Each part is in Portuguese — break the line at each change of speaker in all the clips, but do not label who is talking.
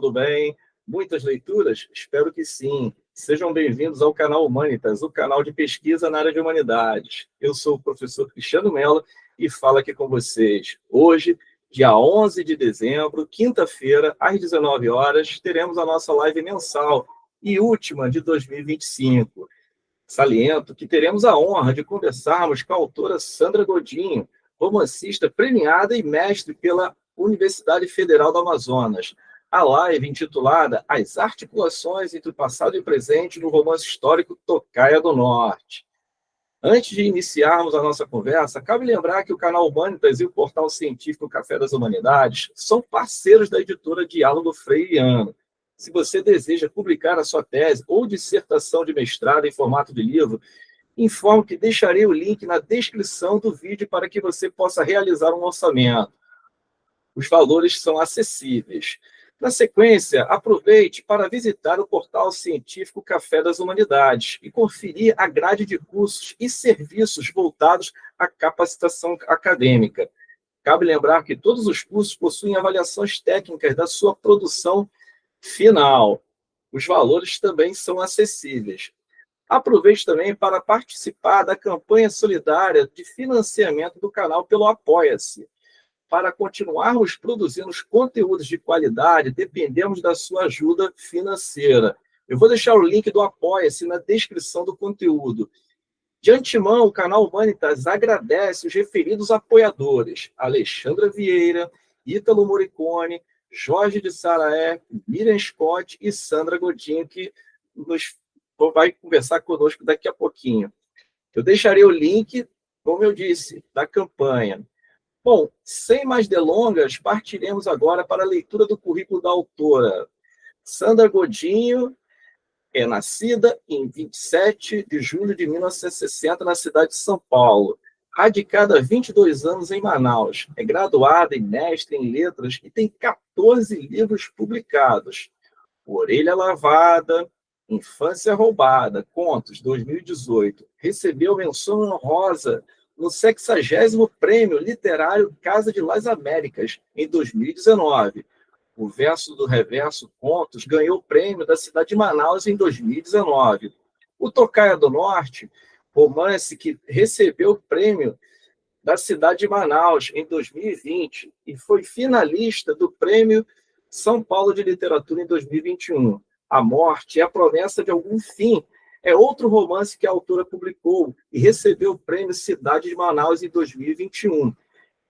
tudo bem? Muitas leituras? Espero que sim. Sejam bem-vindos ao canal Humanitas, o canal de pesquisa na área de humanidades. Eu sou o professor Cristiano Mello e falo aqui com vocês. Hoje, dia 11 de dezembro, quinta-feira, às 19 horas, teremos a nossa live mensal e última de 2025. Saliento que teremos a honra de conversarmos com a autora Sandra Godinho, romancista premiada e mestre pela Universidade Federal do Amazonas. A live intitulada As Articulações entre o Passado e o Presente no Romance Histórico Tocaia do Norte. Antes de iniciarmos a nossa conversa, cabe lembrar que o canal Humanitas e o portal científico Café das Humanidades são parceiros da editora Diálogo Freiriano. Se você deseja publicar a sua tese ou dissertação de mestrado em formato de livro, informo que deixarei o link na descrição do vídeo para que você possa realizar um orçamento. Os valores são acessíveis. Na sequência, aproveite para visitar o portal científico Café das Humanidades e conferir a grade de cursos e serviços voltados à capacitação acadêmica. Cabe lembrar que todos os cursos possuem avaliações técnicas da sua produção final. Os valores também são acessíveis. Aproveite também para participar da campanha solidária de financiamento do canal pelo Apoia-se. Para continuarmos produzindo os conteúdos de qualidade, dependemos da sua ajuda financeira. Eu vou deixar o link do Apoia-se na descrição do conteúdo. De antemão, o canal Humanitas agradece os referidos apoiadores: Alexandra Vieira, Ítalo Morricone, Jorge de Saraé, Miriam Scott e Sandra Godinho, que vai conversar conosco daqui a pouquinho. Eu deixarei o link, como eu disse, da campanha. Bom, sem mais delongas, partiremos agora para a leitura do currículo da autora. Sandra Godinho é nascida em 27 de julho de 1960 na cidade de São Paulo. Radicada há 22 anos em Manaus. É graduada e mestre em letras e tem 14 livros publicados. Orelha Lavada, Infância Roubada, Contos, 2018. Recebeu menção honrosa no 60º Prêmio Literário Casa de Las Américas, em 2019. O Verso do Reverso Contos ganhou o prêmio da cidade de Manaus em 2019. O Tocaia do Norte, romance que recebeu o prêmio da cidade de Manaus em 2020 e foi finalista do Prêmio São Paulo de Literatura em 2021. A Morte é a Promessa de Algum Fim é outro romance que a autora publicou e recebeu o prêmio Cidade de Manaus em 2021.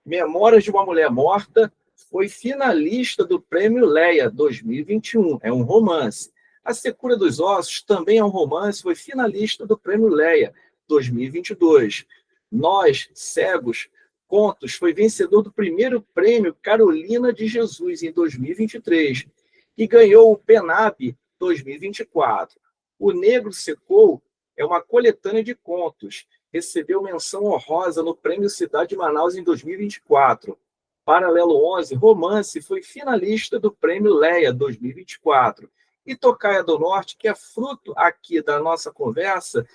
Memórias de uma Mulher Morta foi finalista do Prêmio Leia 2021. É um romance. A Secura dos Ossos também é um romance, foi finalista do Prêmio Leia 2022. Nós, Cegos, Contos, foi vencedor do primeiro Prêmio Carolina de Jesus em 2023 e ganhou o PENAB 2024. O Negro Secou é uma coletânea de contos. Recebeu menção honrosa no Prêmio Cidade de Manaus em 2024. Paralelo 11, romance, foi finalista do Prêmio Leia 2024. E Tocaia do Norte, que é fruto aqui da nossa conversa,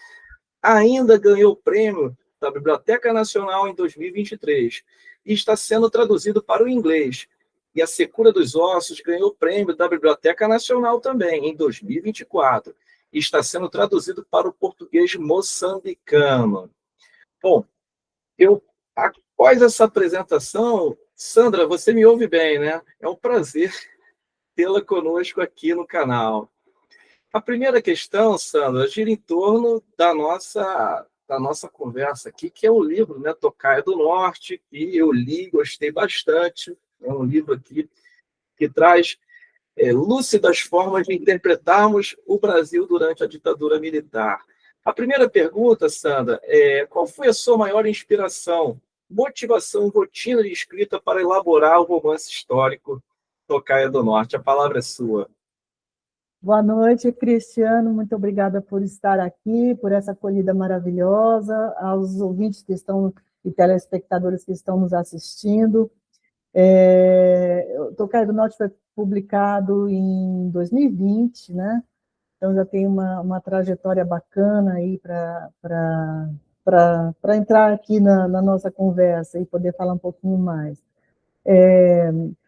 ainda ganhou o prêmio da Biblioteca Nacional em 2023 e está sendo traduzido para o inglês. E A Secura dos Ossos ganhou o prêmio da Biblioteca Nacional também em 2024 e está sendo traduzido para o português moçambicano. Bom, após essa apresentação, Sandra, você me ouve bem, né? É um prazer tê-la conosco aqui no canal. A primeira questão, Sandra, gira em torno da nossa conversa aqui, que é o livro, né, Tocaia do Norte, que eu li, gostei bastante. É um livro aqui que traz lúcidas formas de interpretarmos o Brasil durante a ditadura militar. A primeira pergunta, Sandra, qual foi a sua maior inspiração, motivação, rotina de escrita para elaborar o romance histórico Tocaia do Norte? A palavra é sua.
Boa noite, Cristiano. Muito obrigada por estar aqui, por essa acolhida maravilhosa, aos ouvintes que estão e telespectadores que estão nos assistindo. Tocaia do Norte foi publicado em 2020, né? Então já tem uma trajetória bacana aí para entrar aqui na nossa conversa e poder falar um pouquinho mais.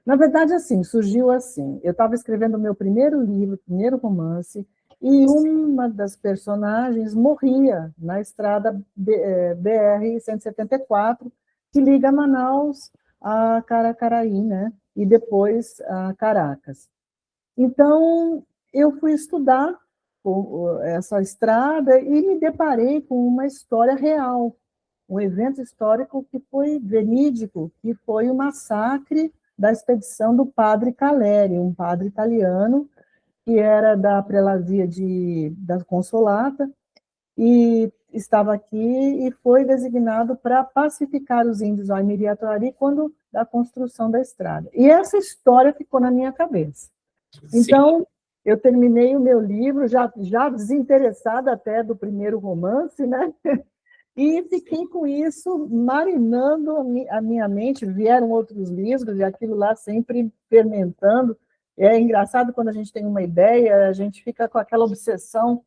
Na verdade, assim, surgiu assim. Eu estava escrevendo o meu primeiro livro, primeiro romance, e uma das personagens morria na estrada BR-174, que liga Manaus a Caracaraí, né? E depois a Caracas. Então, eu fui estudar essa estrada e me deparei com uma história real, um evento histórico que foi verídico, que foi o massacre da expedição do padre Caleri, um padre italiano que era da prelazia da Consolata e estava aqui e foi designado para pacificar os índios ao Aimiri-Atuari quando da construção da estrada. E essa história ficou na minha cabeça. Então, eu terminei o meu livro, já desinteressada até do primeiro romance, né? E fiquei com isso, marinando a minha mente. Vieram outros livros, e aquilo lá sempre fermentando. É engraçado quando a gente tem uma ideia, a gente fica com aquela obsessão.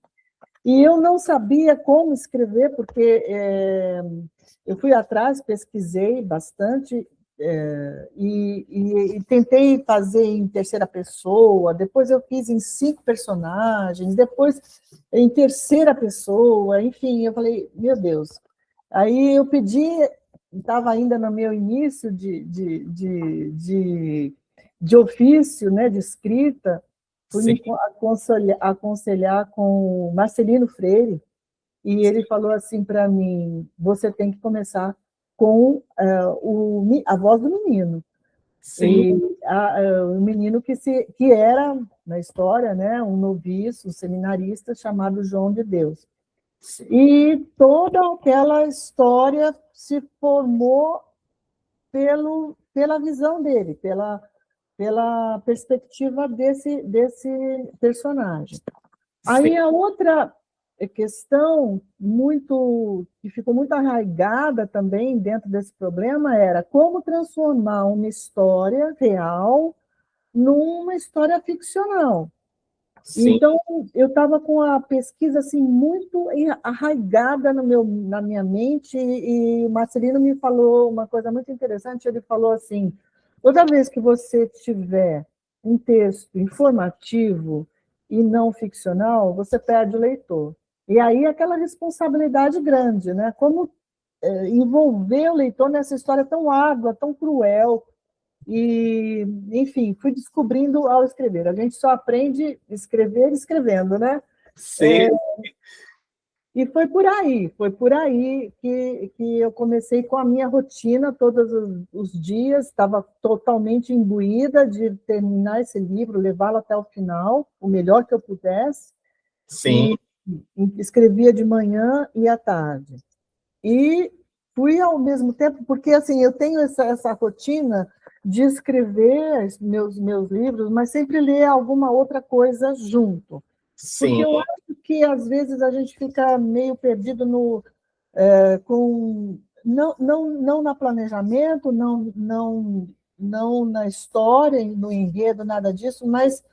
E eu não sabia como escrever, porque eu fui atrás, pesquisei bastante, e tentei fazer em terceira pessoa, depois eu fiz em 5 personagens, depois em terceira pessoa, enfim, eu falei, meu Deus. Aí eu pedi, estava ainda no meu início de ofício, né, de escrita, fui me aconselhar com o Marcelino Freire, e ele falou assim para mim, você tem que começar com a voz do menino.
Sim.
E o menino que era, na história, né, um noviço, um seminarista chamado João de Deus.
Sim.
E toda aquela história se formou pela visão dele, pela perspectiva desse personagem. Aí a outra questão que ficou muito arraigada também dentro desse problema era como transformar uma história real numa história ficcional.
Sim.
Então, eu estava com a pesquisa assim, muito arraigada na minha mente, e o Marcelino me falou uma coisa muito interessante, ele falou assim, toda vez que você tiver um texto informativo e não ficcional, você perde o leitor. E aí aquela responsabilidade grande, né? Como envolver o leitor nessa história tão árdua, tão cruel, e, enfim, fui descobrindo ao escrever. A gente só aprende a escrever escrevendo, né?
Sim.
E foi por aí que eu comecei com a minha rotina todos os dias, estava totalmente imbuída de terminar esse livro, levá-lo até o final, o melhor que eu pudesse,
Sim.
e escrevia de manhã e à tarde. E fui ao mesmo tempo, porque assim, eu tenho essa rotina de escrever meus livros, mas sempre ler alguma outra coisa junto. Porque
Sim.
eu acho que, às vezes, a gente fica meio perdido não na planejamento, não na história, no enredo, nada disso, mas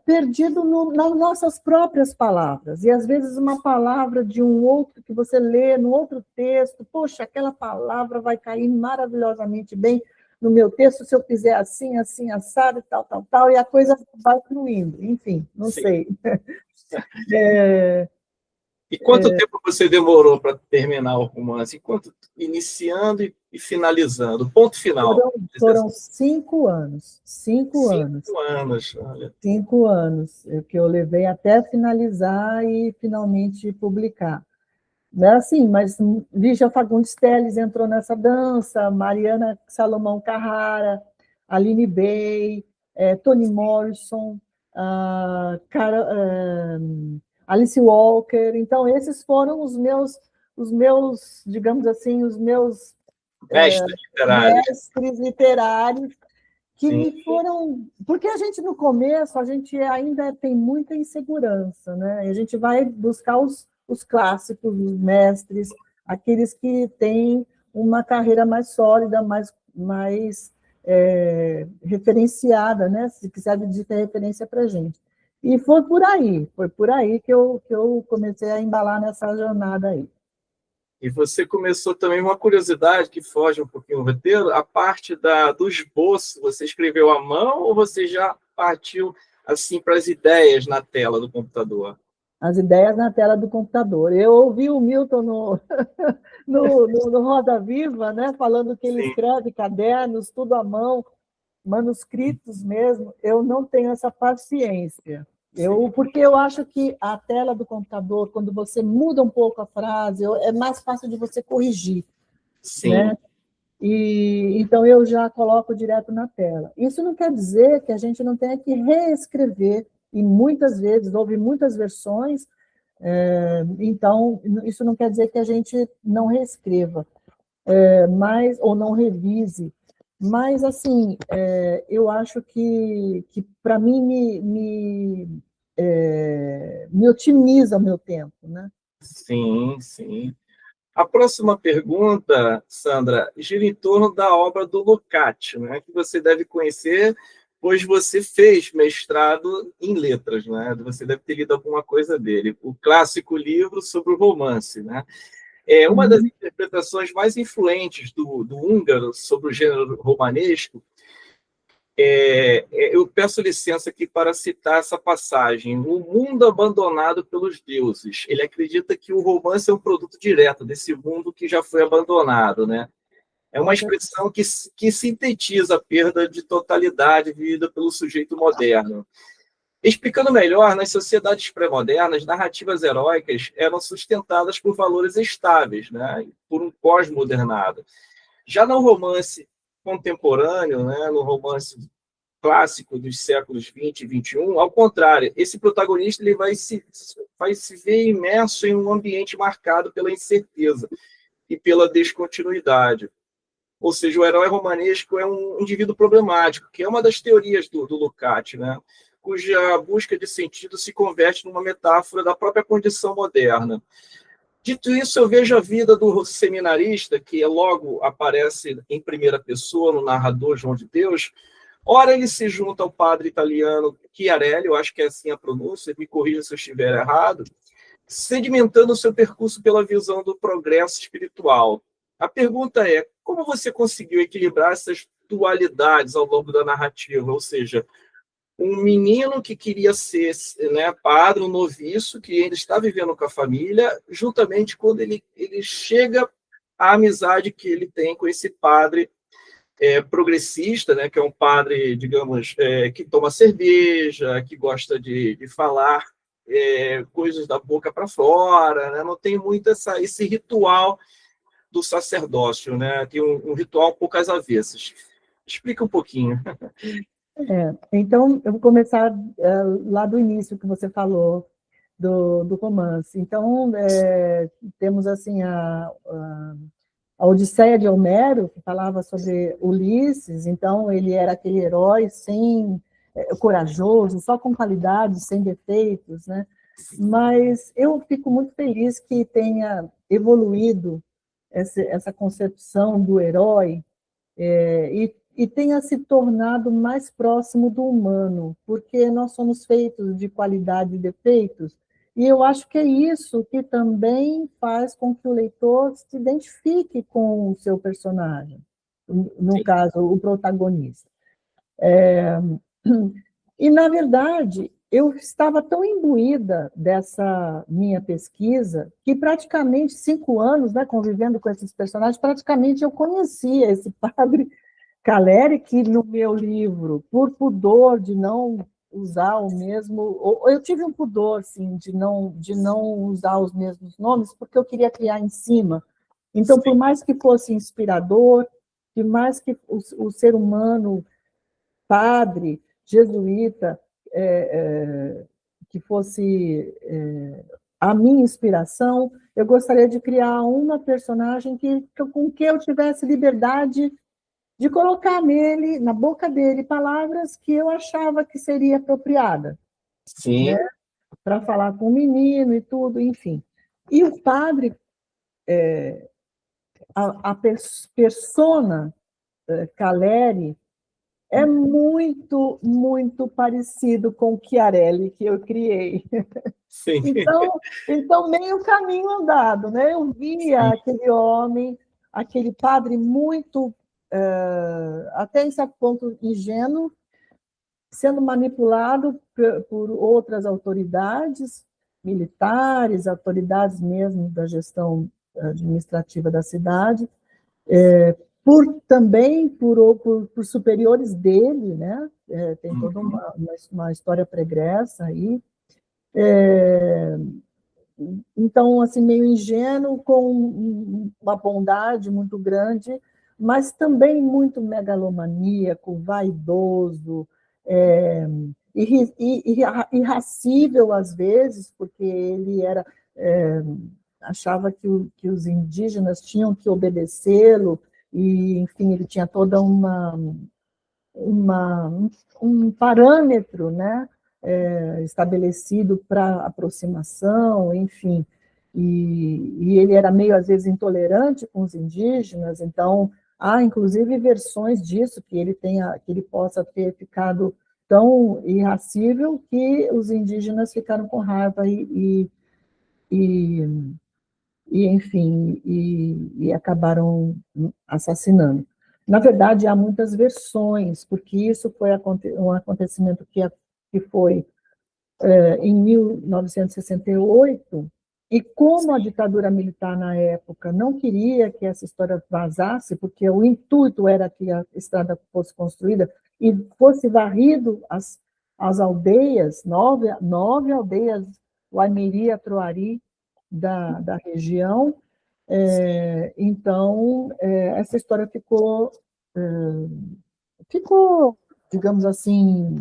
perdido nas nossas próprias palavras. E, às vezes, uma palavra de um outro que você lê no outro texto, poxa, aquela palavra vai cair maravilhosamente bem no meu texto se eu fizer assim, assim, assado, e tal, e a coisa vai fluindo. Enfim, não
Sim.
sei.
E quanto tempo você demorou para terminar o romance? Iniciando e finalizando? Ponto final.
Foram 5 anos. 5 anos.
5 anos, olha.
5 anos que eu levei até finalizar e finalmente publicar. Não é assim, mas Lígia Fagundes Telles entrou nessa dança, Mariana Salomão Carrara, Aline Bey, Toni Morrison, Alice Walker. Então, esses foram os meus, digamos assim, os meus mestres literários que
Sim.
me foram... Porque a gente, no começo, a gente ainda tem muita insegurança, né? A gente vai buscar os clássicos, os mestres, aqueles que têm uma carreira mais sólida, mais referenciada, né? Se quiser de ter referência para a gente. E foi por aí que eu comecei a embalar nessa jornada aí.
E você começou também uma curiosidade que foge um pouquinho do roteiro, a parte do esboço, você escreveu à mão ou você já partiu assim para as ideias na tela do computador?
As ideias na tela do computador. Eu ouvi o Milton no Roda Viva, né, falando que ele
Sim,
escreve cadernos, tudo à mão, manuscritos mesmo. Eu não tenho essa paciência.
sim,
Porque eu acho que a tela do computador, quando você muda um pouco a frase, é mais fácil de você corrigir,
sim,
né? E então eu já coloco direto na tela. Isso não quer dizer que a gente não tenha que reescrever, e muitas vezes houve muitas versões, então isso não quer dizer que a gente não reescreva, mas ou não revise. Mas assim, eu acho que para mim me otimiza o meu tempo, né?
sim, sim. A próxima pergunta, Sandra, gira em torno da obra do Lukács, né, que você deve conhecer, pois você fez mestrado em letras, né? Você deve ter lido alguma coisa dele. O clássico livro sobre o romance, né? É uma das
Uhum.
interpretações mais influentes do húngaro sobre o gênero romanesco. Eu peço licença aqui para citar essa passagem. O mundo abandonado pelos deuses. Ele acredita que o romance é um produto direto desse mundo que já foi abandonado, né? É uma
Com certeza.
expressão que sintetiza a perda de totalidade vivida pelo sujeito moderno. Explicando melhor, nas sociedades pré-modernas, narrativas heróicas eram sustentadas por valores estáveis, né? Por um cosmo-modernado. Já no romance contemporâneo, né? No romance clássico dos séculos 20 e 21, ao contrário, esse protagonista ele vai se ver imerso em um ambiente marcado pela incerteza e pela descontinuidade. Ou seja, o herói romanesco é um indivíduo problemático, que é uma das teorias do Lukács, né? Cuja busca de sentido se converte numa metáfora da própria condição moderna. Dito isso, eu vejo a vida do seminarista, que logo aparece em primeira pessoa no narrador João de Deus. Ora, ele se junta ao padre italiano Chiarelli, eu acho que é assim a pronúncia, me corrija se eu estiver errado, sedimentando o seu percurso pela visão do progresso espiritual. A pergunta é, como você conseguiu equilibrar essas dualidades ao longo da narrativa? Ou seja, um menino que queria ser, né, padre, um noviço, que ainda está vivendo com a família, juntamente quando ele chega à amizade que ele tem com esse padre progressista, né, que é um padre, digamos, que toma cerveja, que gosta de falar coisas da boca para fora, né, não tem muito esse ritual do sacerdócio, né, tem um ritual um pouco às avessas. Explica um pouquinho.
Então, eu vou começar lá do início que você falou do romance. Então, temos assim a Odisseia de Homero, que falava sobre Ulisses. Então, ele era aquele herói corajoso, só com qualidades, sem defeitos, né? Mas eu fico muito feliz que tenha evoluído essa concepção do herói, e tenha se tornado mais próximo do humano, porque nós somos feitos de qualidade e defeitos, e eu acho que é isso que também faz com que o leitor se identifique com o seu personagem, no
Sim,
caso, o protagonista. E, na verdade, eu estava tão imbuída dessa minha pesquisa que praticamente 5 anos, né, convivendo com esses personagens, praticamente eu conhecia esse padre Caleri, que no meu livro, por pudor de não usar o mesmo, eu tive um pudor, assim, de não usar os mesmos nomes, porque eu queria criar em cima. Então, por
sim,
mais que fosse inspirador, por mais que o ser humano, padre, jesuíta, que fosse a minha inspiração, eu gostaria de criar uma personagem com que eu tivesse liberdade de colocar nele, na boca dele, palavras que eu achava que seria apropriada, né,
sim,
para falar com o menino e tudo, enfim. E o padre, a persona Caleri, é muito, muito parecido com o Chiarelli que eu criei.
Sim.
Então, meio caminho andado, né? Eu via aquele homem, aquele padre muito, até em certo ponto, ingênuo, sendo manipulado por outras autoridades militares, autoridades mesmo da gestão administrativa da cidade, também por superiores dele, né? Tem toda uma história pregressa aí. Então, assim, meio ingênuo, com uma bondade muito grande, mas também muito megalomaníaco, vaidoso, irracível às vezes, porque ele achava que os indígenas tinham que obedecê-lo, e, enfim, ele tinha toda um parâmetro, né, estabelecido para aproximação, enfim, e ele era meio, às vezes, intolerante com os indígenas, então há, inclusive, versões disso, que ele possa ter ficado tão irracível que os indígenas ficaram com raiva enfim, e acabaram assassinando. Na verdade, há muitas versões, porque isso foi um acontecimento que foi em 1968, e como a ditadura militar na época não queria que essa história vazasse, porque o intuito era que a estrada fosse construída e fosse varrido as aldeias, nove aldeias, Guaimiri, Troari, da região. Então, essa história ficou, digamos assim,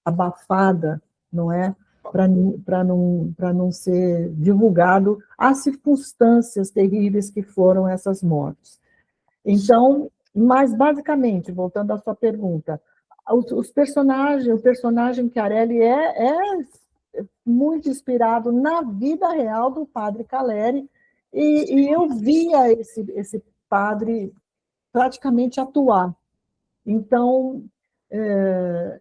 abafada, não é? Para não ser divulgado as circunstâncias terríveis que foram essas mortes. Então, mas basicamente, voltando à sua pergunta, o personagem Chiarelli é muito inspirado na vida real do padre Caleri, e eu via esse padre praticamente atuar. Então,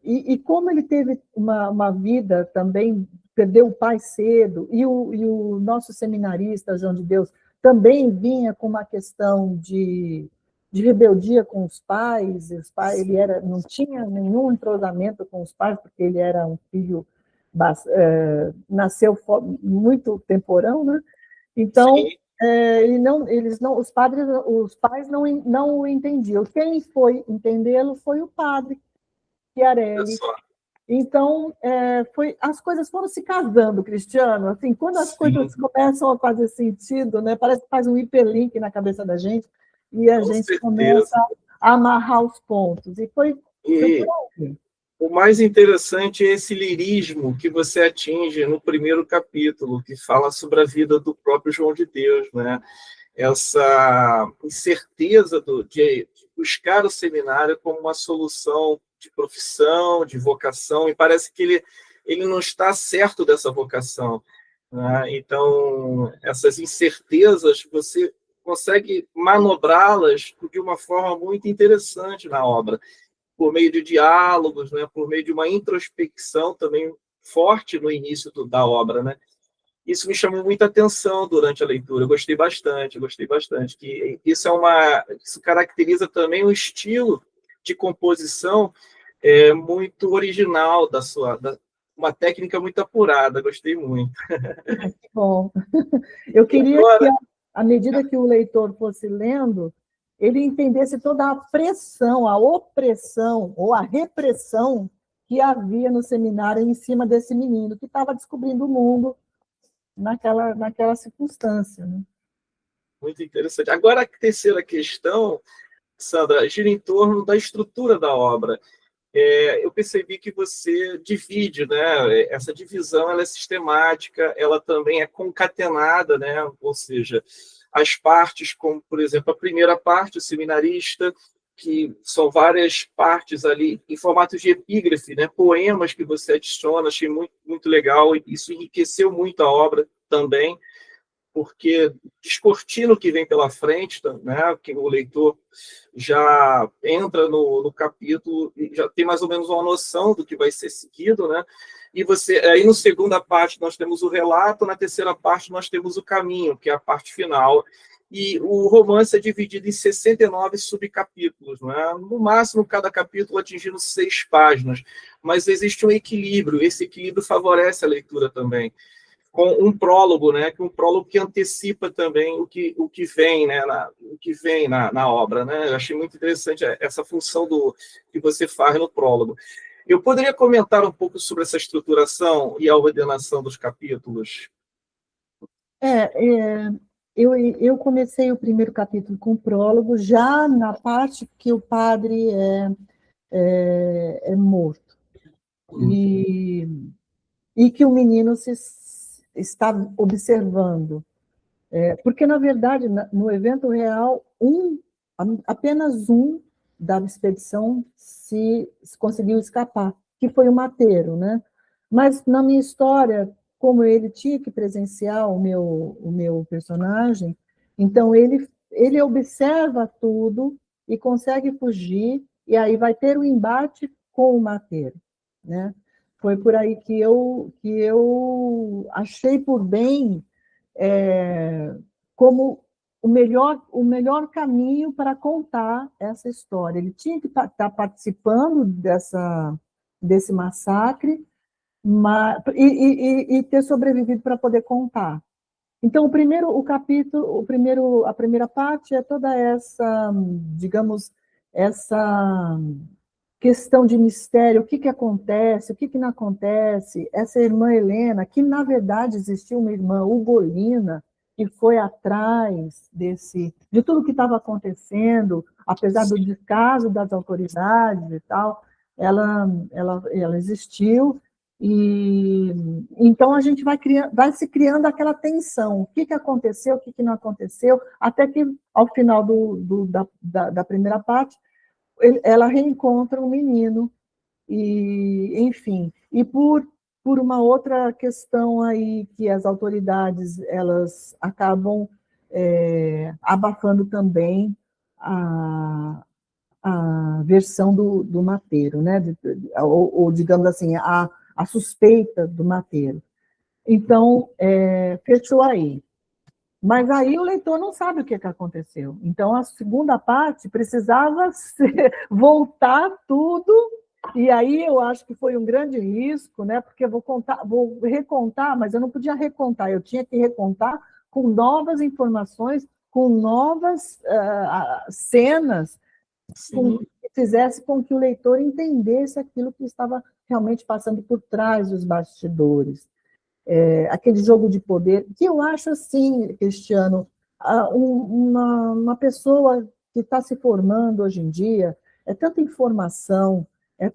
e como ele teve uma vida também, perdeu o pai cedo, e o nosso seminarista, João de Deus, também vinha com uma questão de rebeldia com os pais, ele não tinha nenhum entrosamento com os pais, porque ele era um filho, nasceu muito temporão, né? Então, os pais não o entendiam. Quem foi entendê-lo foi o padre Chiarelli. Então, as coisas foram se casando, Cristiano. Assim, quando as coisas começam a fazer sentido, né, parece que faz um hiperlink na cabeça da gente, e a gente começa a amarrar os pontos. E foi por aí.
O mais interessante é esse lirismo que você atinge no primeiro capítulo, que fala sobre a vida do próprio João de Deus, né? Essa incerteza de buscar o seminário como uma solução de profissão, de vocação, e parece que ele não está certo dessa vocação, né? Então, essas incertezas, você consegue manobrá-las de uma forma muito interessante na obra, por meio de diálogos, né, por meio de uma introspecção também forte no início da obra, né? Isso me chamou muita atenção durante a leitura. Eu gostei bastante. Que isso caracteriza também um estilo de composição muito original uma técnica muito apurada. Gostei muito.
Que bom. Eu queria que, à medida que o leitor fosse lendo, ele entendesse toda a pressão, a opressão ou a repressão que havia no seminário em cima desse menino que estava descobrindo o mundo naquela circunstância, né?
Muito interessante. Agora, a terceira questão, Sandra, gira em torno da estrutura da obra. Eu percebi que você divide, né? Essa divisão ela é sistemática, ela também é concatenada, né? Ou seja, as partes, como, por exemplo, a primeira parte, o seminarista, que são várias partes ali em formato de epígrafe, né? Poemas que você adiciona, achei muito, muito legal, e isso enriqueceu muito a obra também. porque descortina o que vem pela frente, né? Que o leitor já entra no capítulo e já tem mais ou menos uma noção do que vai ser seguido, né? E aí, na segunda parte, nós temos o relato, na terceira parte, nós temos o caminho, que é a parte final. E o romance é dividido em 69 subcapítulos, né? No máximo, cada capítulo atingindo 6 páginas. Mas existe um equilíbrio, esse equilíbrio favorece a leitura também, com um prólogo, né? Um prólogo que antecipa também o que vem, né? O que vem na obra, né? Eu achei muito interessante essa função que você faz no prólogo. Eu poderia comentar um pouco sobre essa estruturação e a ordenação dos capítulos?
Eu comecei o primeiro capítulo com o prólogo, já na parte que o padre é morto. E que o menino está observando. Porque, na verdade, no evento real, apenas um da expedição se conseguiu escapar, que foi o mateiro, né? Mas, na minha história, como ele tinha que presenciar o meu personagem, então ele observa tudo e consegue fugir, e aí vai ter o embate com o mateiro, né? Foi por aí que eu achei por bem como o melhor caminho para contar essa história. Ele tinha que estar participando desse massacre e ter sobrevivido para poder contar. Então, a primeira parte é toda essa, digamos, essa questão de mistério, o que acontece, o que não acontece, essa irmã Helena, que na verdade existiu uma irmã Ugolina, que foi atrás de tudo que estava acontecendo, apesar do descaso das autoridades e tal, ela existiu, e então a gente vai se criando aquela tensão, o que aconteceu, o que não aconteceu, até que ao final da primeira parte, ela reencontra um menino, e enfim, e por uma outra questão aí que as autoridades elas acabam abafando também a versão do mateiro, né? Ou digamos assim, a suspeita do mateiro. Então, fechou aí. Mas aí o leitor não sabe o que aconteceu. Então, a segunda parte precisava voltar tudo, e aí eu acho que foi um grande risco, né? Porque eu vou recontar, mas eu não podia recontar, eu tinha que recontar com novas informações, com novas cenas, que fizesse com que o leitor entendesse aquilo que estava realmente passando por trás dos bastidores. Aquele jogo de poder, que eu acho assim, Cristiano, uma pessoa que está se formando hoje em dia, é tanta informação, é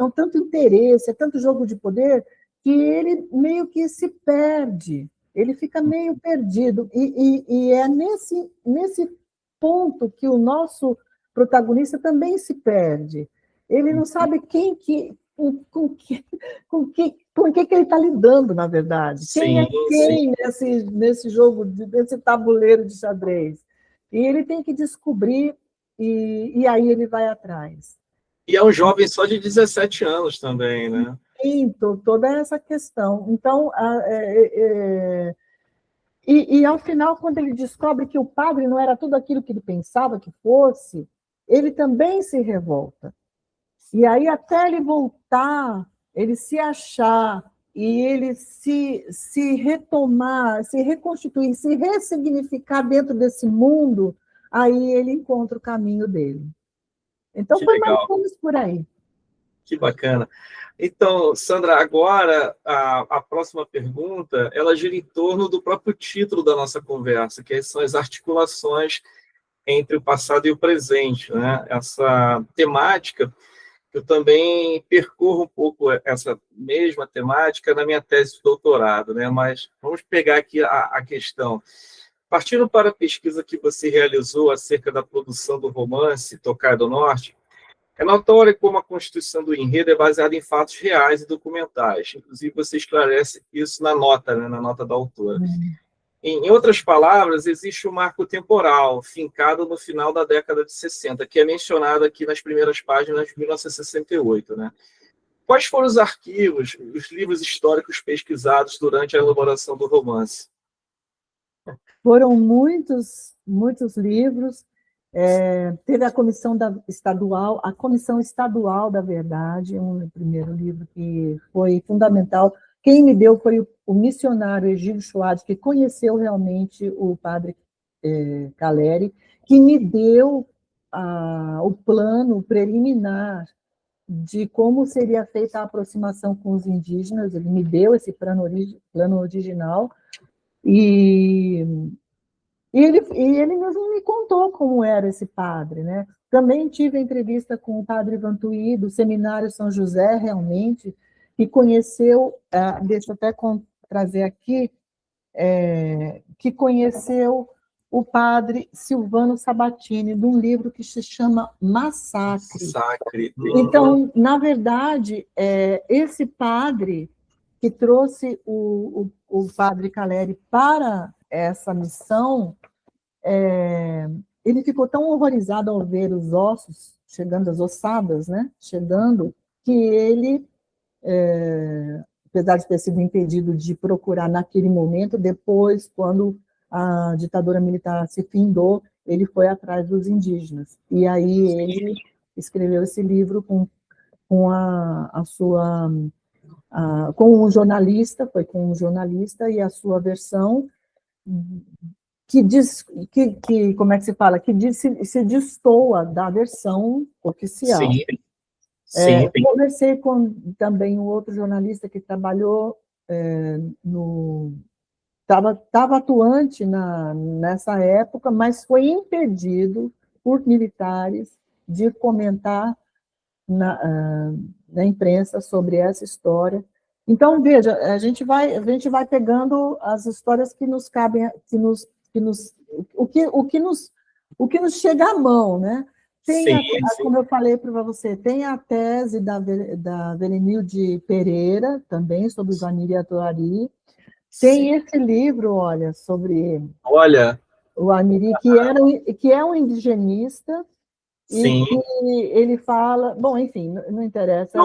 um tanto interesse, é tanto jogo de poder, que ele meio que se perde, ele fica meio perdido, e é nesse ponto que o nosso protagonista também se perde. Ele não sabe com que ele está lidando, na verdade. Quem é quem nesse jogo, nesse tabuleiro de xadrez? E ele tem que descobrir, e aí ele vai atrás.
E é um jovem só de 17 anos também, né?
Sim, toda essa questão. Então, ao final, quando ele descobre que o padre não era tudo aquilo que ele pensava que fosse, ele também se revolta. E aí, até ele voltar, ele se achar, e ele se retomar, se reconstituir, se ressignificar dentro desse mundo, aí ele encontra o caminho dele. Então,
Que
foi mais
legal.
ou menos por aí.
Que bacana. Então, Sandra, agora a próxima pergunta, ela gira em torno do próprio título da nossa conversa, que são as articulações entre o passado e o presente, né? Essa temática, eu também percorro um pouco essa mesma temática na minha tese de doutorado, né? Mas vamos pegar aqui a questão. Partindo para a pesquisa que você realizou acerca da produção do romance Tocar do Norte, é notório como a constituição do enredo é baseada em fatos reais e documentais. Inclusive, você esclarece isso na nota, né, na nota da autora. Em outras palavras, existe um marco temporal, fincado no final da década de 60, que é mencionado aqui nas primeiras páginas de 1968, né? Quais foram os arquivos, os livros históricos pesquisados durante a elaboração do romance?
Foram muitos, muitos livros. Teve a Comissão Estadual da Verdade, um primeiro livro que foi fundamental. Quem me deu foi o missionário Egídio Schwartz, que conheceu realmente o padre Caleri, que me deu o plano preliminar de como seria feita a aproximação com os indígenas. Ele me deu esse plano original, e ele mesmo me contou como era esse padre, né? Também tive entrevista com o padre Vantuí, do Seminário São José, realmente, que conheceu, deixa eu até trazer aqui, que conheceu o padre Silvano Sabatini, de um livro que se chama Massacre. Então, na verdade, esse padre que trouxe o padre Caleri para essa missão, ele ficou tão horrorizado ao ver os ossos chegando, as ossadas, né, chegando, que ele, apesar de ter sido impedido de procurar naquele momento, depois, quando a ditadura militar se findou, ele foi atrás dos indígenas. E aí ele escreveu esse livro com um jornalista, foi com um jornalista, e a sua versão que diz, como é que se fala, se destoa da versão oficial.
Sim.
Conversei com também um outro jornalista que trabalhou estava atuante nessa época, mas foi impedido por militares de comentar na imprensa sobre essa história. Então, veja, a gente vai pegando as histórias que nos cabem, o que nos chega à mão, né? Tem, como eu falei para você, tem a tese da Verenilde Pereira, também, sobre o Zaniri Atuari. Tem esse livro, olha, sobre o Amiri, que é um indigenista, e que ele fala... Bom, enfim, não interessa.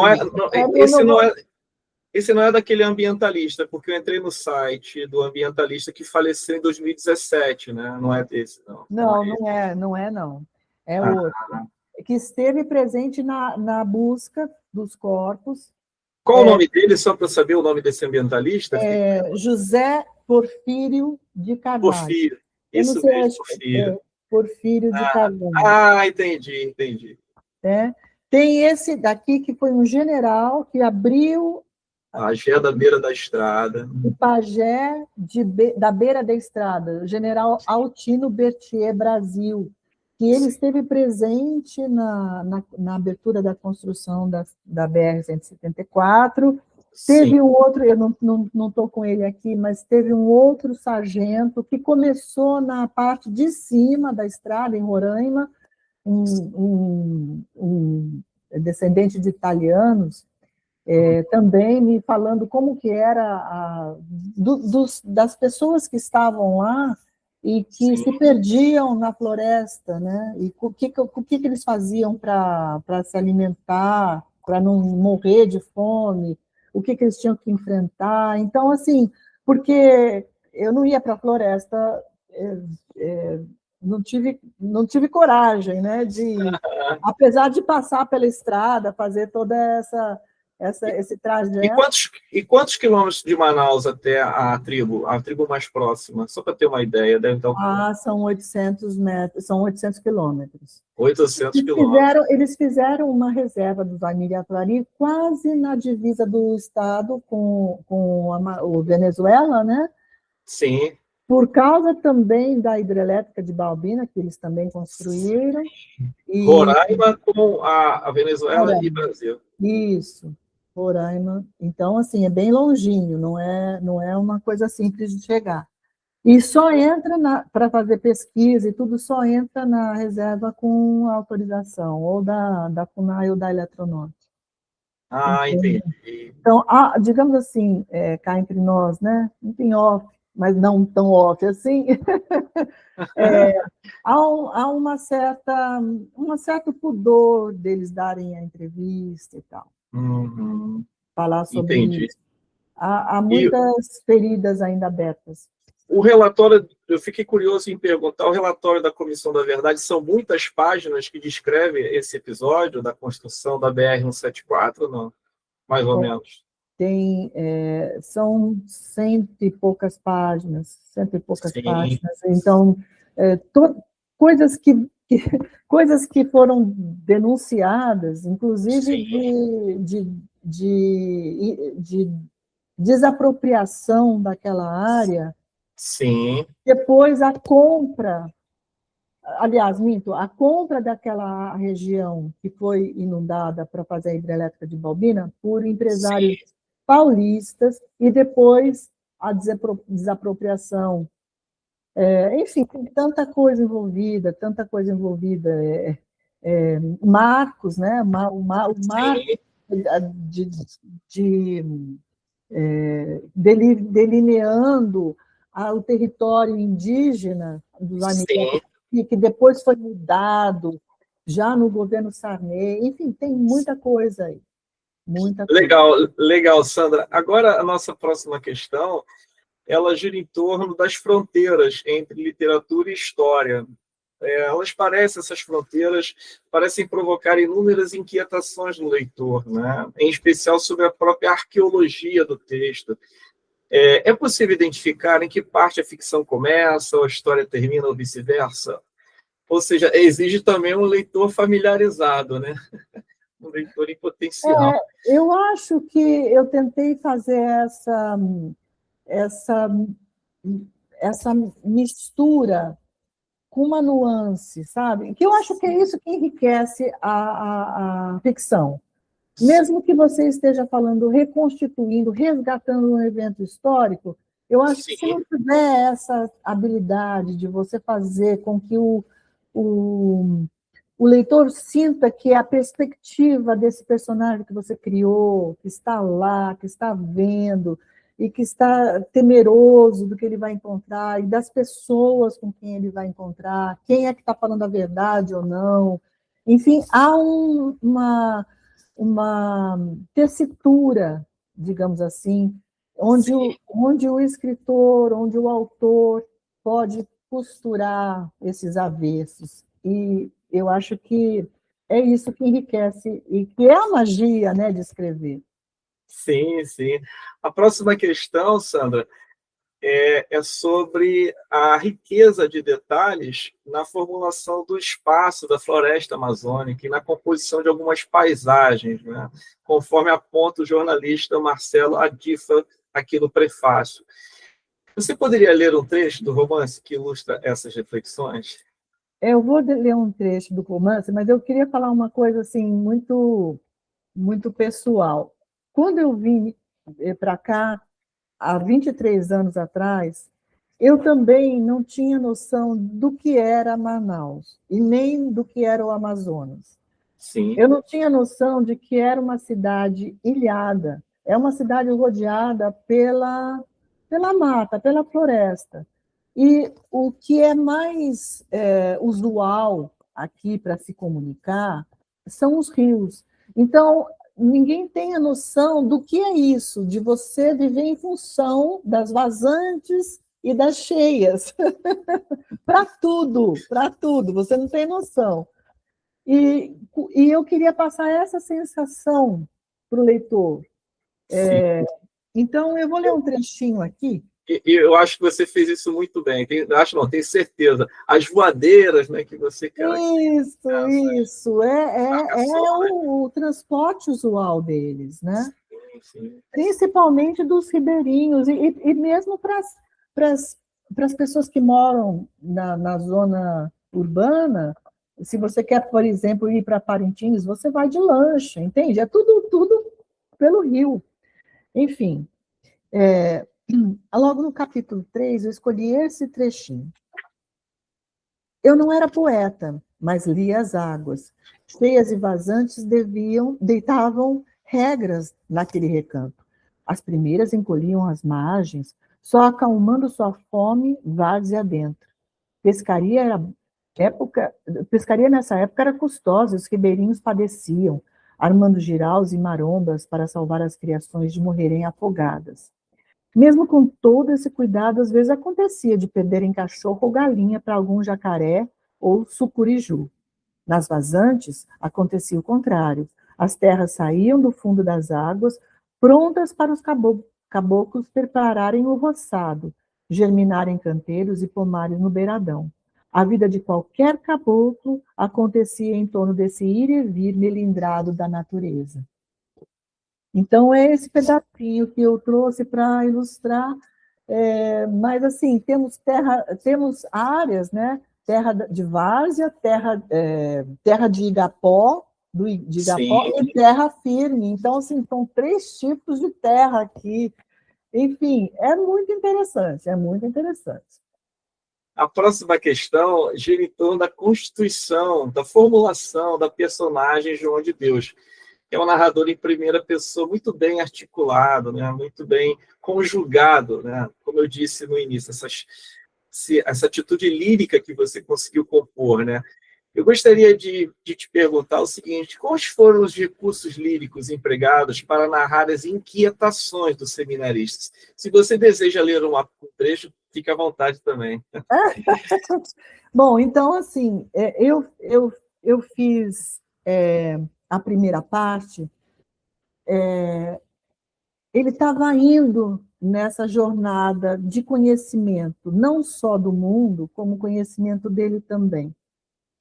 Esse não é daquele ambientalista, porque eu entrei no site do ambientalista que faleceu em 2017, né? Não é desse, não.
Não. É outro. Que esteve presente na busca dos corpos.
Qual o nome dele, só para saber o nome desse ambientalista?
José Porfírio de Carvalho.
Porfírio, isso mesmo, Porfírio.
Porfírio de Carvalho.
Entendi.
Tem esse daqui, que foi um general que abriu...
Pajé da beira da estrada.
O pajé da beira da estrada, o general Altino Berthier Brasil, que ele esteve presente na abertura da construção da BR-174. Teve um outro, eu não estou com ele aqui, mas teve um outro sargento que começou na parte de cima da estrada, em Roraima, um descendente de italianos, também me falando como que era das pessoas que estavam lá e que se perdiam na floresta, né? E o que eles faziam para se alimentar, para não morrer de fome, o que eles tinham que enfrentar. Então, assim, porque eu não ia para a floresta, não tive coragem, né? Apesar de passar pela estrada, fazer toda esse trajeto.
E quantos quilômetros de Manaus até a tribo mais próxima? Só para ter uma ideia. Deve estar...
são 800 metros, são 800 quilômetros.
800 quilômetros.
Eles fizeram uma reserva do Zaniri Atuari quase na divisa do estado com o Venezuela, né?
Sim.
Por causa também da hidrelétrica de Balbina, que eles também construíram.
Roraima com a Venezuela e Brasil.
Isso. Roraima. Então, assim, é bem longinho, não é uma coisa simples de chegar. E só entra, para fazer pesquisa e tudo, só entra na reserva com autorização, ou da FUNAI ou da Eletronorte.
Entendi.
Então, digamos assim, cá entre nós, né, em off, mas não tão off assim, há um certo pudor deles darem a entrevista e tal,
Uhum.
falar sobre
Entendi.
isso. Há
E
muitas feridas ainda abertas.
o relatório, eu fiquei curioso em perguntar, o relatório da Comissão da Verdade, são muitas páginas que descrevem esse episódio da construção da BR-174, não? Mais ou menos.
São cento e poucas
Sim,
páginas. Então, coisas coisas que foram denunciadas, inclusive
sim,
de desapropriação daquela área,
sim,
depois a compra, aliás, minto, a compra daquela região que foi inundada para fazer a hidrelétrica de Balbina por empresários
sim.
paulistas e depois a desapropriação. Enfim, tem tanta coisa envolvida. Marcos, né? O marco
Sim,
de, de delineando o território indígena dos
sim.
Aniquetes, que depois foi mudado já no governo Sarney. Enfim, tem muita coisa aí, muita coisa.
Legal, legal, Sandra. Agora, a nossa próxima questão, ela gira em torno das fronteiras entre literatura e história. Essas fronteiras, parecem provocar inúmeras inquietações no leitor, né? Em especial sobre a própria arqueologia do texto. É possível identificar em que parte a ficção começa, ou a história termina, ou vice-versa? Ou seja, exige também um leitor familiarizado, né? Um leitor em potencial.
Eu acho que eu tentei fazer essa, essa mistura com uma nuance, sabe? Que eu acho que é isso que enriquece a ficção. Mesmo que você esteja falando, reconstituindo, resgatando um evento histórico, eu acho que se
Sim,
não tiver essa habilidade de você fazer com que o, o leitor sinta que é a perspectiva desse personagem que você criou, que está lá, que está vendo, e que está temeroso do que ele vai encontrar, e das pessoas com quem ele vai encontrar, quem é que está falando a verdade ou não. Enfim, há uma tessitura, digamos assim,
sim.
onde o escritor, onde o autor pode costurar esses avessos. E eu acho que é isso que enriquece, e que é a magia, né, de escrever.
Sim, sim. A próxima questão, Sandra, é sobre a riqueza de detalhes na formulação do espaço da floresta amazônica e na composição de algumas paisagens, né? Conforme aponta o jornalista Marcelo Adifa aqui no prefácio. Você poderia ler um trecho do romance que ilustra essas reflexões?
Eu vou ler um trecho do romance, mas eu queria falar uma coisa assim muito pessoal. Quando eu vim para cá, há 23 anos atrás, eu também não tinha noção do que era Manaus e nem do que era o Amazonas.
Sim,
Eu não tinha noção de que era uma cidade ilhada, é uma cidade rodeada pela mata, pela floresta. E o que é mais usual aqui para se comunicar são os rios. Então, ninguém tem a noção do que é isso, de você viver em função das vazantes e das cheias. Para tudo, você não tem noção. E, e eu queria passar essa sensação para o leitor.
sim.
Então, eu vou ler um trechinho aqui.
E eu acho que você fez isso muito bem. Acho não, tenho certeza. As voadeiras, né, que você caracteriza,
Isso. É
marcações.
o transporte usual deles, né?
Sim, sim.
Principalmente dos ribeirinhos, e mesmo para as pessoas que moram na zona urbana. Se você quer, por exemplo, ir para Parintins, você vai de lancha, entende? É tudo pelo rio. Enfim, logo no capítulo 3, eu escolhi esse trechinho. Eu não era poeta, mas lia as águas. Cheias e vazantes deitavam regras naquele recanto. As primeiras encolhiam as margens, só acalmando sua fome, várzea adentro. Pescaria nessa época era custosa, os ribeirinhos padeciam, armando jiraus e marombas para salvar as criações de morrerem afogadas. Mesmo com todo esse cuidado, às vezes acontecia de perderem cachorro ou galinha para algum jacaré ou sucuriju. Nas vazantes, acontecia o contrário. As terras saíam do fundo das águas, prontas para os caboclos prepararem o roçado, germinarem canteiros e pomares no beiradão. A vida de qualquer caboclo acontecia em torno desse ir e vir melindrado da natureza. Então, é esse pedacinho que eu trouxe para ilustrar, mas assim, temos áreas, né? Terra de várzea, terra de igapó, de igapó
Sim.
e terra firme. Então, assim, são 3 tipos de terra aqui. Enfim, é muito interessante, é muito interessante.
A próxima questão gira em torno da constituição, da formulação da personagem João de Deus, que é um narrador em primeira pessoa muito bem articulado, né? Muito bem conjugado, né? Como eu disse no início, essa atitude lírica que você conseguiu compor, né? Eu gostaria de te perguntar o seguinte: quais foram os recursos líricos empregados para narrar as inquietações dos seminaristas? Se você deseja ler um trecho, fique à vontade também.
Bom, então, assim, eu fiz a primeira parte, ele estava indo nessa jornada de conhecimento, não só do mundo, como conhecimento dele também.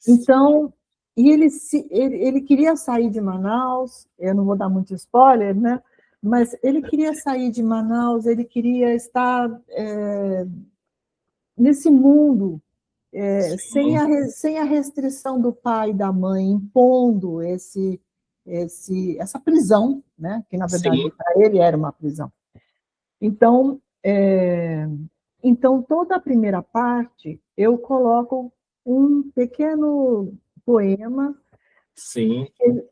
Então, e ele queria sair de Manaus, eu não vou dar muito spoiler, né? Mas ele queria sair de Manaus, ele queria estar nesse mundo, sem a restrição do pai e da mãe, impondo essa prisão, né? Que, na verdade, para ele era uma prisão. Então, toda a primeira parte, eu coloco um pequeno poema
Sim.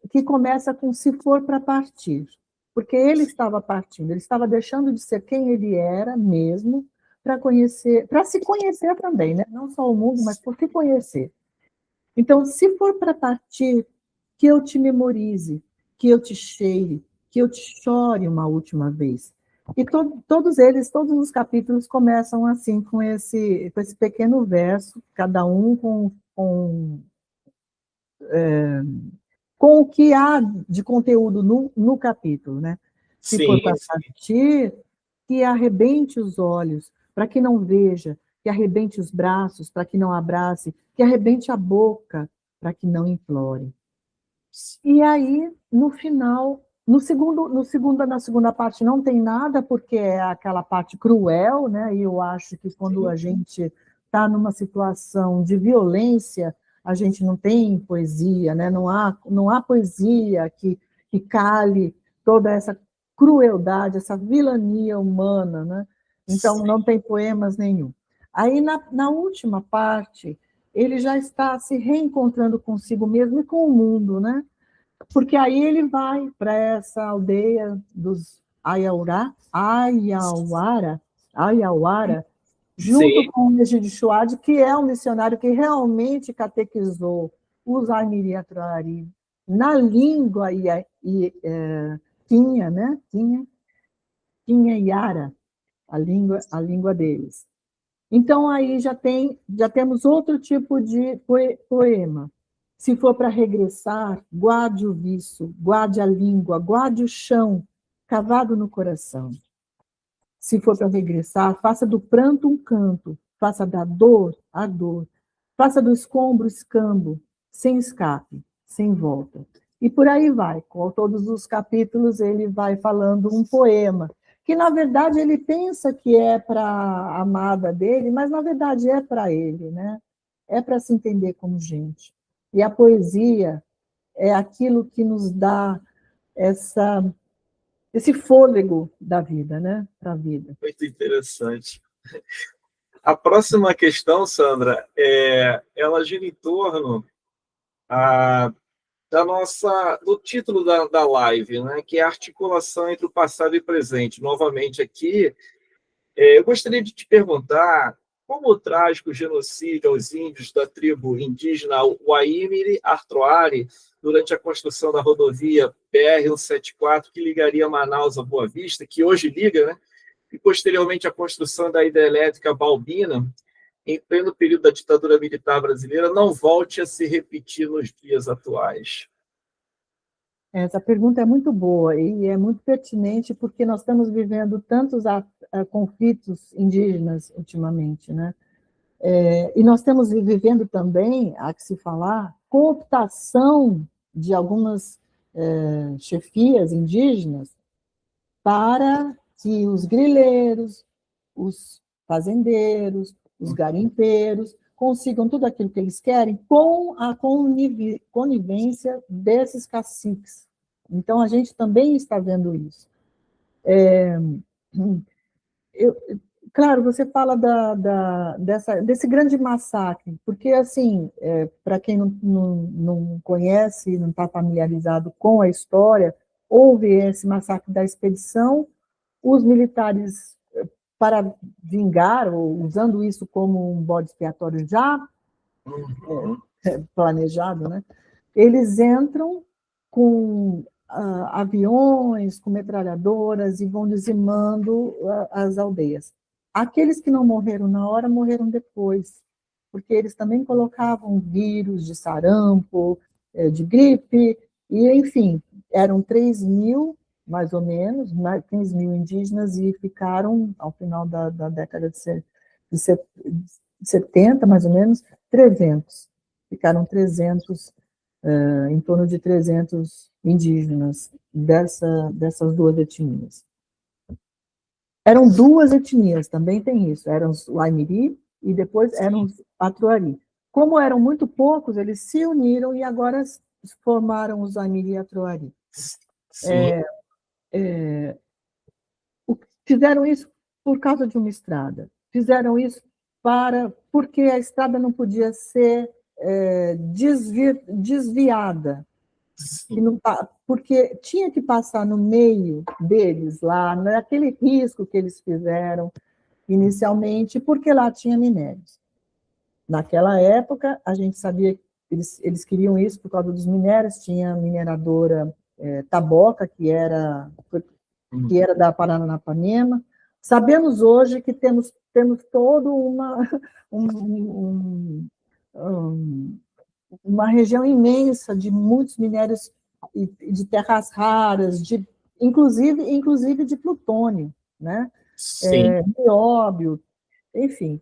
que começa com "se for para partir", porque ele estava partindo, ele estava deixando de ser quem ele era mesmo, para se conhecer também, né? Não só o mundo, mas por se conhecer. Então, se for para partir, que eu te memorize, que eu te cheire, que eu te chore uma última vez. E todos os capítulos começam assim, com esse pequeno verso, cada um com o que há de conteúdo no capítulo, né? Se for para partir, que arrebente os olhos, para que não veja, que arrebente os braços, para que não abrace, que arrebente a boca, para que não implore. E aí, no final, na segunda parte não tem nada, porque é aquela parte cruel, né? E eu acho que quando a gente está numa situação de violência, a gente não tem poesia, né? Não há poesia que cale toda essa crueldade, essa vilania humana, né? Então, não tem poemas nenhum. Aí, na última parte, ele já está se reencontrando consigo mesmo e com o mundo, né? Porque aí ele vai para essa aldeia dos Ayauara, junto com o Egídio Chouade, que é um missionário que realmente catequizou os Aimiri na língua Tinha, né? Tinha Iara, a língua deles. Então, aí já temos outro tipo de poema. Se for para regressar, guarde o viço, guarde a língua, guarde o chão, cavado no coração. Se for para regressar, faça do pranto um canto, faça da dor a dor, faça do escombro escambo, sem escape, sem volta. E por aí vai, com todos os capítulos ele vai falando um poema, que na verdade ele pensa que é para a amada dele, mas na verdade é para ele, né? É para se entender como gente. E a poesia é aquilo que nos dá esse fôlego da vida, né? Para a vida.
Muito interessante. A próxima questão, Sandra, ela gira em torno do título da live, né? Que é a articulação entre o passado e o presente. Novamente aqui, Eu gostaria de te perguntar como o trágico genocídio aos índios da tribo indígena Waimiri Artroari, durante a construção da rodovia BR-174, que ligaria Manaus a Boa Vista, que hoje liga, né? E posteriormente a construção da hidrelétrica Balbina, em pleno período da ditadura militar brasileira, não volte a se repetir nos dias atuais.
Essa pergunta é muito boa e é muito pertinente porque nós estamos vivendo tantos conflitos indígenas ultimamente, né? E nós estamos vivendo também, há que se falar, cooptação de algumas chefias indígenas para que os grileiros, os fazendeiros, os garimpeiros consigam tudo aquilo que eles querem com a conivência desses caciques. Então, a gente também está vendo isso. Claro, você fala desse grande massacre, porque, assim, para quem não conhece, não está familiarizado com a história, houve esse massacre da expedição, os militares, para vingar, ou usando isso como um bode expiatório já planejado, né? Eles entram com aviões, com metralhadoras e vão dizimando as aldeias. Aqueles que não morreram na hora, morreram depois, porque eles também colocavam vírus de sarampo, de gripe, e, enfim, eram 3.000, mais ou menos, 15.000 indígenas, e ficaram, ao final da década de 70, mais ou menos, 300. Ficaram 300, em torno de 300 indígenas dessas duas etnias. Eram duas etnias, também tem isso, eram os Waimiri e depois eram os Atruari. Como eram muito poucos, eles se uniram e agora formaram os Waimiri e Atruari. Fizeram isso por causa de uma estrada, fizeram isso porque a estrada não podia ser desviada, porque tinha que passar no meio deles, lá, naquele risco que eles fizeram inicialmente, porque lá tinha minérios. Naquela época, a gente sabia que eles queriam isso por causa dos minérios, tinha a mineradora Taboca, que era da Paranapanema. Sabemos hoje que temos todo uma região imensa de muitos minérios e de terras raras, inclusive de plutônio, né? Nióbio, enfim,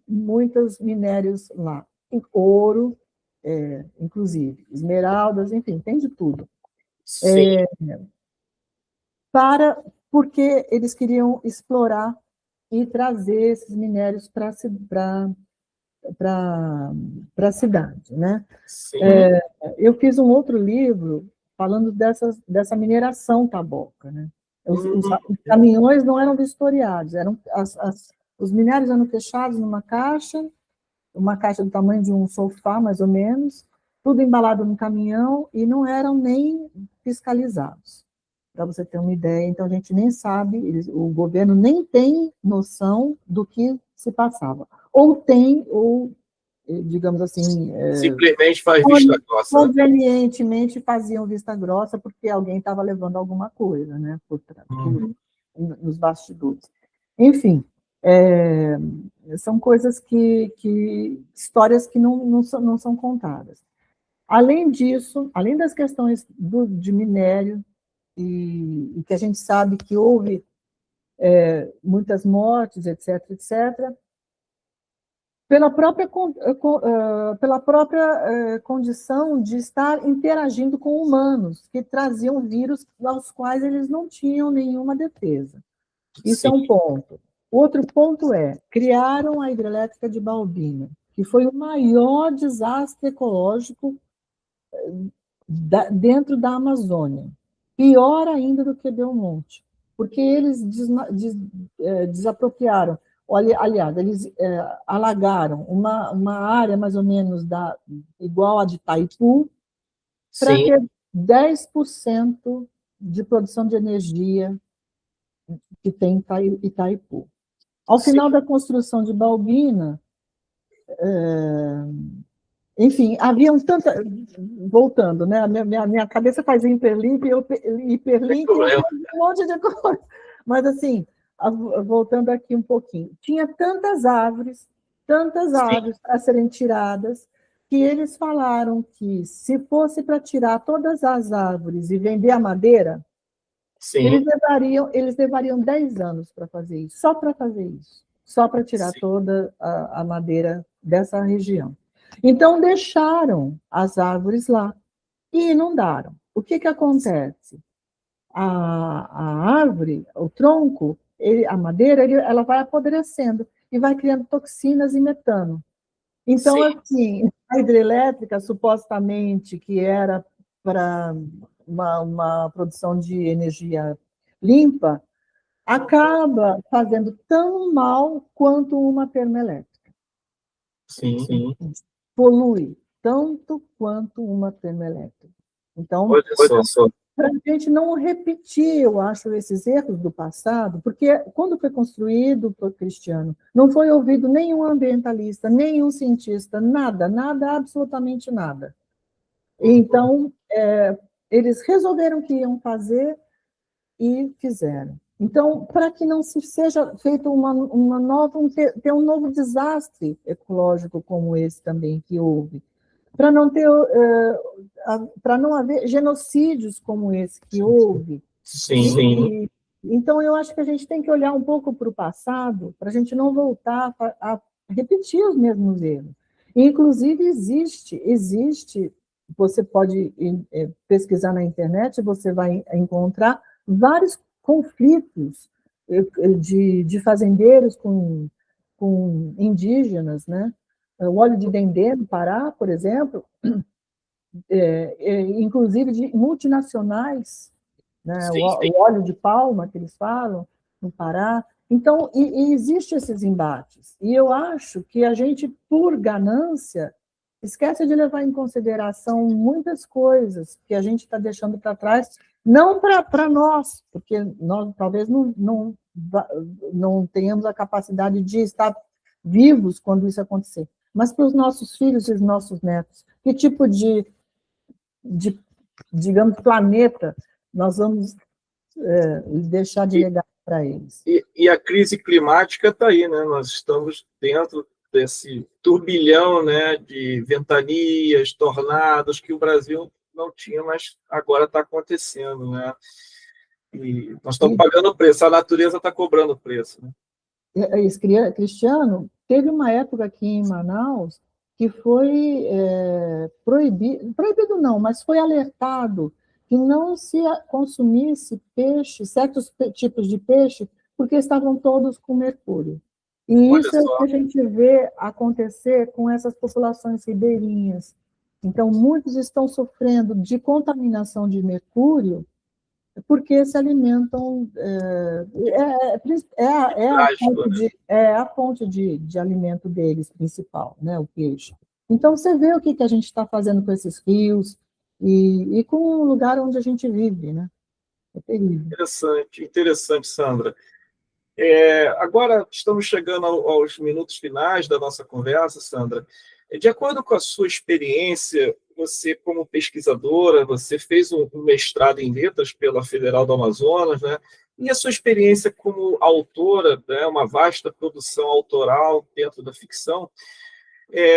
muitos minérios lá. E ouro, inclusive, esmeraldas, enfim, tem de tudo. Porque eles queriam explorar e trazer esses minérios para a cidade, né? Eu fiz um outro livro falando dessa mineração taboca, né? Os caminhões não eram vistoriados, os minérios eram fechados numa caixa, uma caixa do tamanho de um sofá, mais ou menos, tudo embalado no caminhão, e não eram nem fiscalizados, para você ter uma ideia. Então, a gente nem sabe, o governo nem tem noção do que se passava. Ou tem, ou, digamos assim...
simplesmente faz vista grossa.
Convenientemente faziam vista grossa, porque alguém estava levando alguma coisa, né, nos bastidores. Enfim, são coisas histórias que não são contadas. Além disso, além das questões de minério, e que a gente sabe que houve muitas mortes, etc., pela própria condição de estar interagindo com humanos, que traziam vírus aos quais eles não tinham nenhuma defesa. Isso é um ponto. Outro ponto criaram a hidrelétrica de Balbina, que foi o maior desastre ecológico dentro da Amazônia. Pior ainda do que Belmonte, porque eles desapropriaram, aliás, eles alagaram uma área mais ou menos igual a de Itaipu, para ter 10% de produção de energia que tem Itaipu. Ao final da construção de Balbina, enfim, haviam tantas... Voltando, né? A minha cabeça faz hiperlink, hiperlink, um monte de coisa. Mas, assim, voltando aqui um pouquinho, tinha tantas árvores para serem tiradas, que eles falaram que, se fosse para tirar todas as árvores e vender a madeira, eles levariam 10 anos para fazer isso, só para tirar toda a madeira dessa região. Então, deixaram as árvores lá e inundaram. O que acontece? A árvore, o tronco, a madeira, ela vai apodrecendo e vai criando toxinas e metano. Então, assim, a hidrelétrica, supostamente, que era para uma produção de energia limpa, acaba fazendo tão mal quanto uma termoelétrica.
Sim.
Polui tanto quanto uma termoelétrica. Então, para a gente não repetir, eu acho, esses erros do passado, porque quando foi construído por Cristiano, não foi ouvido nenhum ambientalista, nenhum cientista, nada, absolutamente nada. Então, eles resolveram que iam fazer e fizeram. Então, para que não se seja feito ter um novo desastre ecológico como esse também que houve, para não haver genocídios como esse que houve. Então, eu acho que a gente tem que olhar um pouco para o passado, para a gente não voltar a repetir os mesmos erros. Inclusive, existe, você pode pesquisar na internet, você vai encontrar vários conflitos de fazendeiros com indígenas, né? O óleo de dendê no Pará, por exemplo, inclusive de multinacionais, né? O óleo de palma, que eles falam, no Pará. Então, existem esses embates. E eu acho que a gente, por ganância, esquece de levar em consideração muitas coisas que a gente está deixando para trás, não para nós, porque nós talvez não tenhamos a capacidade de estar vivos quando isso acontecer, mas para os nossos filhos e os nossos netos. Que tipo de digamos, planeta nós vamos deixar de legar para eles?
E a crise climática está aí, né? Nós estamos dentro desse turbilhão, né, de ventanias, tornados, que o Brasil não tinha, mas agora está acontecendo, né? E nós estamos pagando preço, a natureza está cobrando preço, né?
Cristiano, teve uma época aqui em Manaus que foi proibido não, mas foi alertado que não se consumisse peixe, certos tipos de peixe, porque estavam todos com mercúrio. E isso é o que a gente vê acontecer com essas populações ribeirinhas. Então, muitos estão sofrendo de contaminação de mercúrio porque se alimentam... a fonte de alimento deles principal, né, o peixe. Então, você vê o que a gente está fazendo com esses rios e com o lugar onde a gente vive, né? É terrível.
Interessante, Sandra. Agora estamos chegando aos minutos finais da nossa conversa, Sandra. De acordo com a sua experiência, você como pesquisadora, você fez um mestrado em letras pela Federal do Amazonas, né? E a sua experiência como autora, né, uma vasta produção autoral dentro da ficção,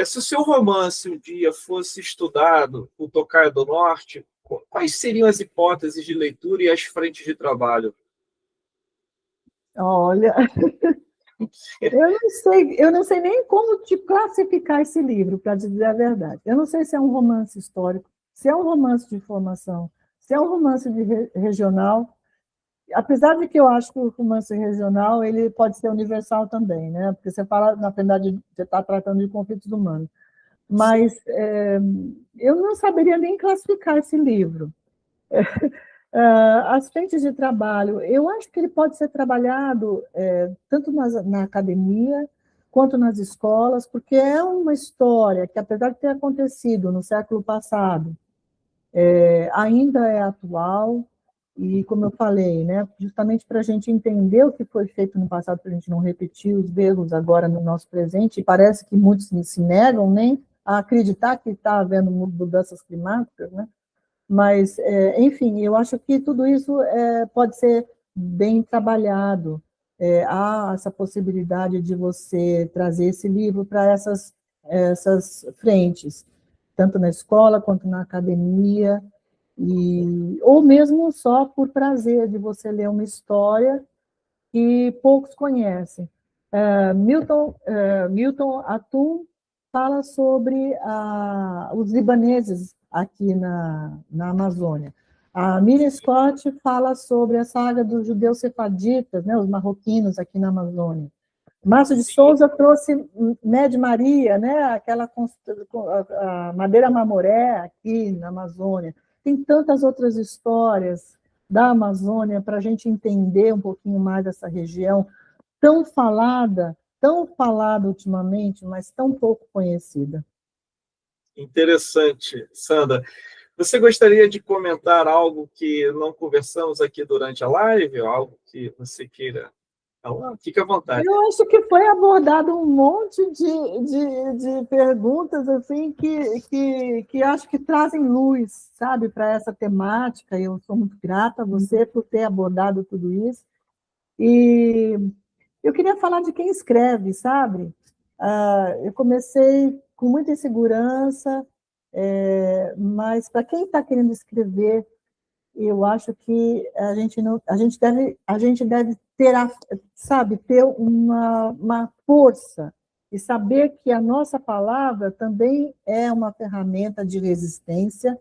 se o seu romance um dia fosse estudado, O Tocaia do Norte, quais seriam as hipóteses de leitura e as frentes de trabalho?
Olha, eu não sei nem como te classificar esse livro, para dizer a verdade. Eu não sei se é um romance histórico, se é um romance de informação, se é um romance regional, apesar de que eu acho que o romance regional ele pode ser universal também, né? Porque você fala, na verdade, você está tratando de conflitos humanos. Mas eu não saberia nem classificar esse livro. As frentes de trabalho, eu acho que ele pode ser trabalhado tanto na academia quanto nas escolas, porque é uma história que, apesar de ter acontecido no século passado, ainda é atual, E, como eu falei, né, justamente para a gente entender o que foi feito no passado, para a gente não repetir os erros agora no nosso presente, e parece que muitos se negam nem a acreditar que está havendo mudanças climáticas, né? Mas, enfim, eu acho que tudo isso pode ser bem trabalhado. Há essa possibilidade de você trazer esse livro para essas frentes, tanto na escola quanto na academia, ou mesmo só por prazer de você ler uma história que poucos conhecem. Milton Atum fala sobre os libaneses aqui na Amazônia. A Miriam Scott fala sobre a saga dos judeus sefaditas, né, os marroquinos aqui na Amazônia. Márcio de Souza trouxe Med Maria, né, a Madeira Mamoré aqui na Amazônia. Tem tantas outras histórias da Amazônia para a gente entender um pouquinho mais dessa região tão falada ultimamente, mas tão pouco conhecida.
Interessante, Sandra. Você gostaria de comentar algo que não conversamos aqui durante a live? Algo que você queira falar? Fique à vontade.
Eu acho que foi abordado um monte de perguntas assim que acho que trazem luz, sabe, para essa temática. Eu sou muito grata a você por ter abordado tudo isso. E eu queria falar de quem escreve, sabe? Eu comecei com muita insegurança, mas para quem está querendo escrever, eu acho que a gente deve ter, sabe, ter uma força e saber que a nossa palavra também é uma ferramenta de resistência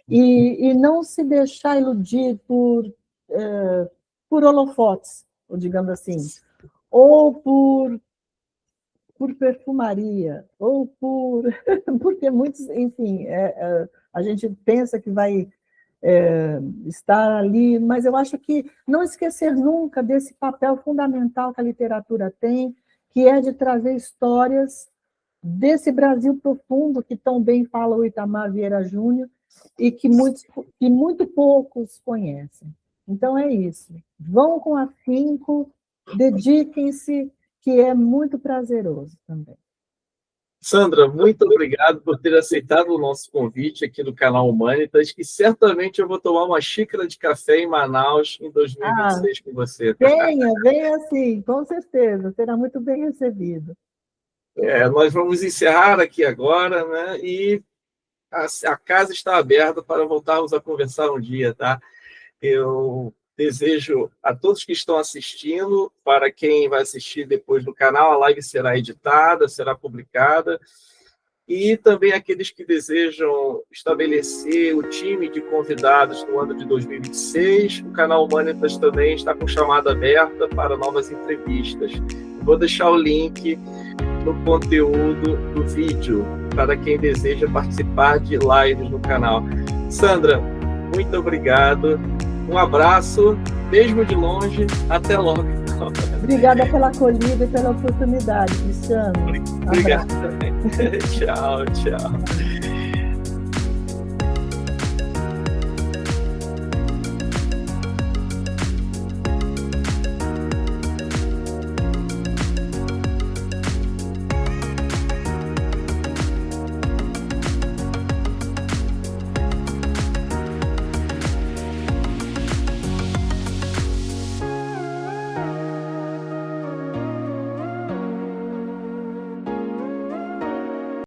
e não se deixar iludir por holofotes, ou digamos assim, ou por perfumaria, ou porque muitos, enfim, a gente pensa que vai estar ali, mas eu acho que não esquecer nunca desse papel fundamental que a literatura tem, que é de trazer histórias desse Brasil profundo que tão bem fala o Itamar Vieira Júnior e que muito poucos conhecem. Então é isso. Vão com afinco, dediquem-se, que é muito prazeroso também.
Sandra, muito obrigado por ter aceitado o nosso convite aqui no canal Humanitas, e certamente eu vou tomar uma xícara de café em Manaus em 2026 com você.
Venha sim, com certeza, será muito bem recebido.
Nós vamos encerrar aqui agora, né? E a casa está aberta para voltarmos a conversar um dia, tá? Eu desejo a todos que estão assistindo, para quem vai assistir depois no canal, a live será editada, será publicada, e também aqueles que desejam estabelecer o time de convidados no ano de 2026, o canal Humanitas também está com chamada aberta para novas entrevistas. Vou deixar o link no conteúdo do vídeo para quem deseja participar de lives no canal. Sandra, muito obrigado. Um abraço, mesmo de longe, até logo.
Obrigada pela acolhida e pela oportunidade, Cristiano.
Obrigado também. Tchau, tchau.